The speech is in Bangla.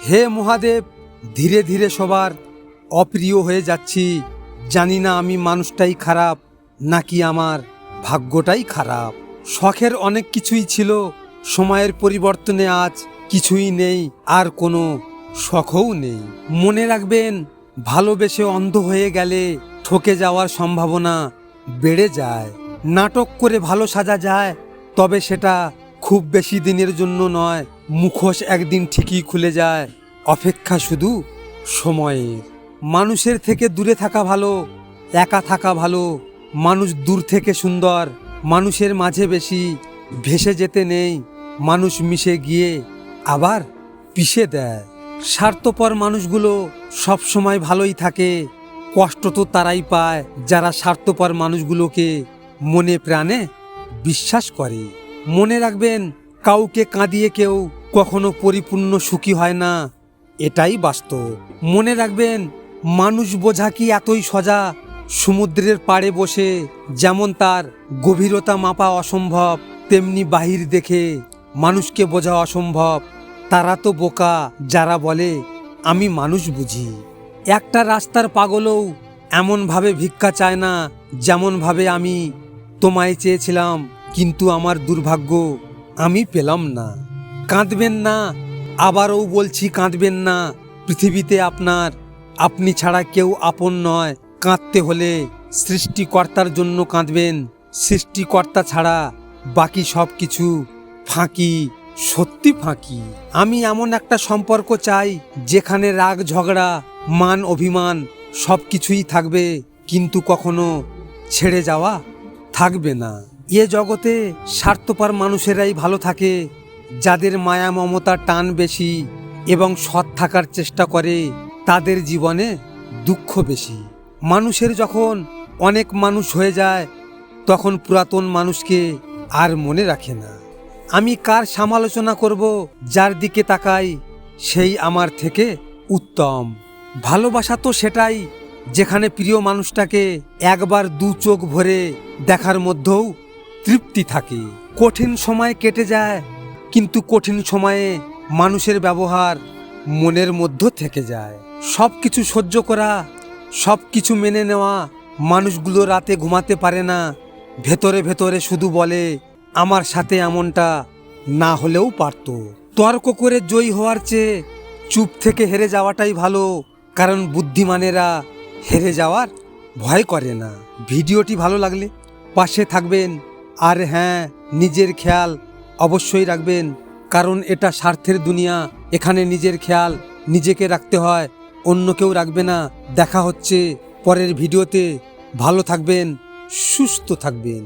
হে মহাদেব, ধীরে ধীরে সবার অপ্রিয় হয়ে যাচ্ছি। জানি না আমি মানুষটাই খারাপ নাকি আমার ভাগ্যটাই খারাপ। শখের অনেক কিছুই ছিল, সময়ের পরিবর্তনে আজ কিছুই নেই, আর কোনো শখও নেই। মনে রাখবেন, ভালোবেসে অন্ধ হয়ে গেলে ঠকে যাওয়ার সম্ভাবনা বেড়ে যায়। নাটক করে ভালো সাজা যায়, তবে সেটা খুব বেশি দিনের জন্য নয়। মুখোশ একদিন ঠিকই খুলে যায়, অপেক্ষা শুধু সময়ের। মানুষের থেকে দূরে থাকা ভালো, একা থাকা ভালো। মানুষ দূর থেকে সুন্দর, মানুষের মাঝে বেশি ভেসে যেতে নেই। মানুষ মিশে গিয়ে আবার পিষে দেয়। স্বার্থপর মানুষগুলো সবসময় ভালোই থাকে। কষ্ট তো তারাই পায় যারা স্বার্থপর মানুষগুলোকে মনে প্রাণে বিশ্বাস করে। মনে রাখবেন, কাউকে কাঁদিয়ে কেউ কখনো পরিপূর্ণ সুখী হয় না, এটাই বাস্তব। মনে রাখবেন, মানুষ বোঝা কি এতই সোজা? সমুদ্রের পাড়ে বসে যেমন তার গভীরতা মাপা অসম্ভব, তেমনি বাহির দেখে মানুষকে বোঝা অসম্ভব। তারা তো বোকা যারা বলে আমি মানুষ বুঝি। একটা রাস্তার পাগলও এমনভাবে ভিক্ষা চায় না যেমনভাবে আমি তোমায় চেয়েছিলাম, কিন্তু আমার দুর্ভাগ্য আমি পেলাম না। কাঁদবেন না, আবারও বলছি কাঁদবেন না। পৃথিবীতে আপনি ছাড়া কেউ আপন নয়। কাঁদতে হলে সৃষ্টিকর্তার জন্য কাঁদবেন। সৃষ্টিকর্তা ছাড়া বাকি সব কিছু ফাঁকি, সত্যি ফাঁকি। আমি এমন একটা সম্পর্ক চাই যেখানে রাগ, ঝগড়া, মান, অভিমান সব কিছুই থাকবে, কিন্তু কখনো ছেড়ে যাওয়া থাকবে না। এ জগতে স্বার্থপর মানুষেরাই ভালো থাকে, যাদের মায়া, মমতার টান বেশি এবং সৎ থাকার চেষ্টা করে, তাদের জীবনে দুঃখ বেশি। মানুষের যখন অনেক মানুষ হয়ে যায়, তখন পুরাতন মানুষকে আর মনে রাখে না। আমি কার সমালোচনা করব? যার দিকে তাকাই সেই আমার থেকে উত্তম। ভালোবাসা তো সেটাই যেখানে প্রিয় মানুষটাকে একবার দু চোখ ভরে দেখার মধ্যেও তৃপ্তি থাকে। কঠিন সময় কেটে যায়, কিন্তু কঠিন সময়ে মানুষের ব্যবহার মনের মধ্যে থেকে যায়। সব কিছু সহ্য করা, সব কিছু মেনে নেওয়া। মানুষগুলো রাতে ঘুমাতে পারে না, ভেতরে ভেতরে শুধু বলে আমার সাথে এমনটা না হলেও পারত। তর্ক করে জয়ী হওয়ার চেয়ে চুপ থেকে হেরে যাওয়াটাই ভালো, কারণ বুদ্ধিমানেরা হেরে যাওয়ার ভয় করে না। ভিডিওটি ভালো লাগলে পাশে থাকবেন, আর হ্যাঁ, নিজের খেয়াল অবশ্যই রাখবেন, কারণ এটা স্বার্থের দুনিয়া। এখানে নিজের খেয়াল নিজেকে রাখতে হয়, অন্য কেউ রাখবে না। দেখা হচ্ছে পরের ভিডিওতে। ভালো থাকবেন, সুস্থ থাকবেন।